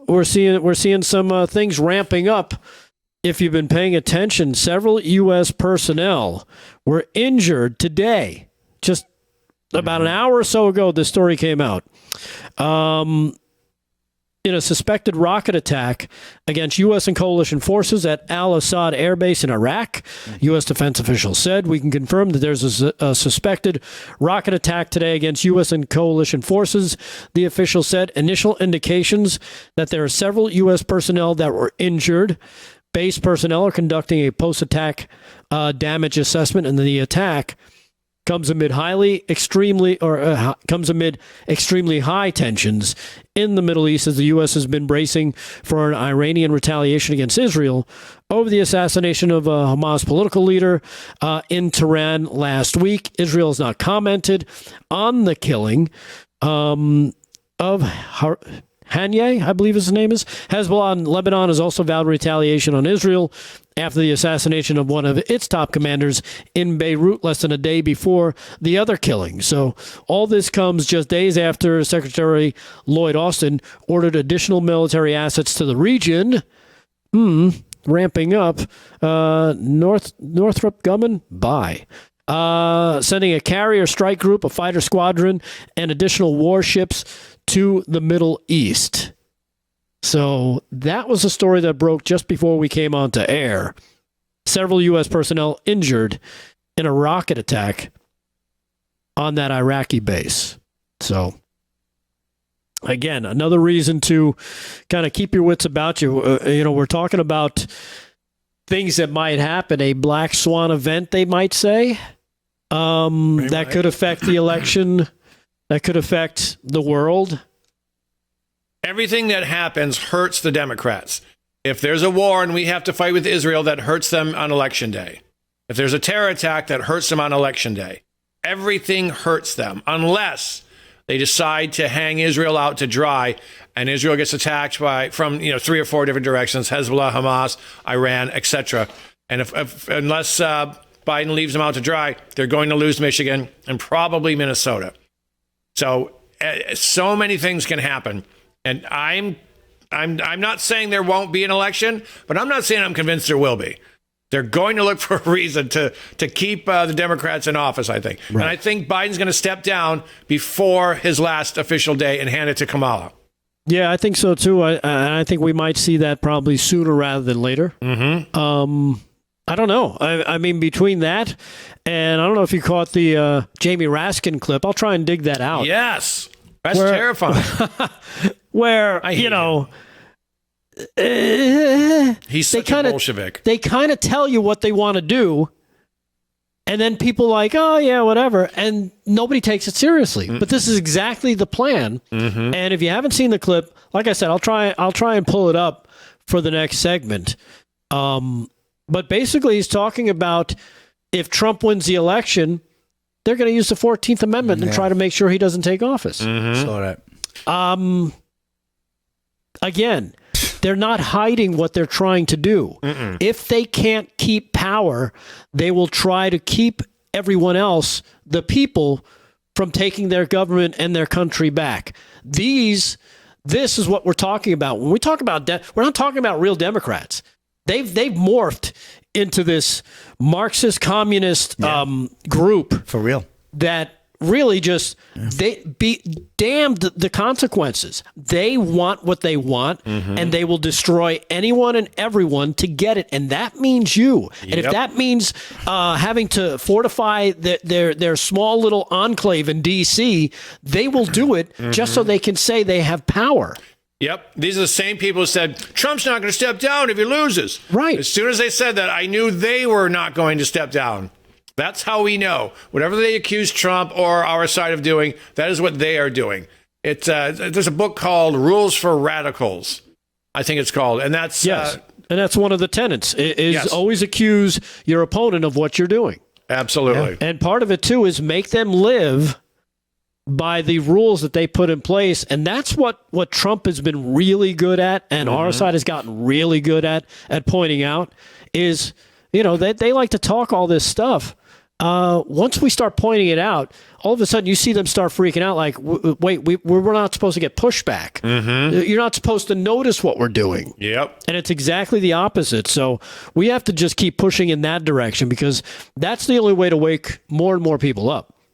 we're seeing some things ramping up. If you've been paying attention, several U.S. personnel were injured today. Just about an hour or so ago, this story came out. In a suspected rocket attack against U.S. and coalition forces at Al-Asad Airbase in Iraq. U.S. defense officials said, we can confirm that there's a suspected rocket attack today against U.S. and coalition forces. The official said initial indications that there are several U.S. personnel that were injured. Base personnel are conducting a post-attack damage assessment, and the attack comes amid extremely high tensions in the Middle East as the U.S. has been bracing for an Iranian retaliation against Israel over the assassination of a Hamas political leader in Tehran last week. Israel has not commented on the killing of Haniyeh, I believe his name is. Hezbollah in Lebanon has also vowed retaliation on Israel after the assassination of one of its top commanders in Beirut less than a day before the other killing. So all this comes just days after Secretary Lloyd Austin ordered additional military assets to the region. Ramping up. Northrop Grumman? Bye. Sending a carrier strike group, a fighter squadron, and additional warships to the Middle East. So that was a story that broke just before we came on to air. Several U.S. personnel injured in a rocket attack on that Iraqi base. So, again, another reason to kind of keep your wits about you. We're talking about things that might happen, a black swan event, they might say, that could affect the election, that could affect the world. Everything that happens hurts the Democrats. If there's a war and we have to fight with Israel, that hurts them on Election Day. If there's a terror attack, that hurts them on Election Day. Everything hurts them unless they decide to hang Israel out to dry and Israel gets attacked from 3 or 4 different directions, Hezbollah, Hamas, Iran, etc. And unless Biden leaves them out to dry, they're going to lose Michigan and probably Minnesota. So many things can happen. And I'm not saying there won't be an election, but I'm not saying I'm convinced there will be. They're going to look for a reason to keep the Democrats in office, I think. Right. And I think Biden's going to step down before his last official day and hand it to Kamala. Yeah, I think so, too. I think we might see that probably sooner rather than later. Mm-hmm. I don't know. I mean, between that and I don't know if you caught the Jamie Raskin clip. I'll try and dig that out. Yes. That's terrifying. Where, he's such a Bolshevik. They kind of tell you what they want to do, and then people like, oh, yeah, whatever, and nobody takes it seriously. Mm-hmm. But this is exactly the plan. Mm-hmm. And if you haven't seen the clip, like I said, I'll try and pull it up for the next segment. But basically, he's talking about if Trump wins the election, they're going to use the 14th Amendment and try to make sure he doesn't take office. Mm-hmm. Saw that. Again, they're not hiding what they're trying to do. Mm-mm. If they can't keep power, they will try to keep everyone else, the people, from taking their government and their country back. This is what we're talking about. When we talk about we're not talking about real Democrats. They've morphed into this Marxist communist group for real that really just they be damned the consequences. They want what they want, and they will destroy anyone and everyone to get it, and that means you. Yep. And if that means having to fortify their small little enclave in D.C., they will do it just so they can say they have power. Yep. These are the same people who said, Trump's not going to step down if he loses. Right. As soon as they said that, I knew they were not going to step down. That's how we know. Whatever they accuse Trump or our side of doing, that is what they are doing. There's a book called Rules for Radicals, I think it's called. And that's... Yes. And that's one of the tenets, is always accuse your opponent of what you're doing. Absolutely. Yeah. And part of it, too, is make them live by the rules that they put in place. And that's what Trump has been really good at, and our side has gotten really good at pointing out, is, they like to talk all this stuff, once we start pointing it out, all of a sudden you see them start freaking out like, wait, we're not supposed to get pushback. You're not supposed to notice what we're doing. Yep. And it's exactly the opposite. So we have to just keep pushing in that direction because that's the only way to wake more and more people up.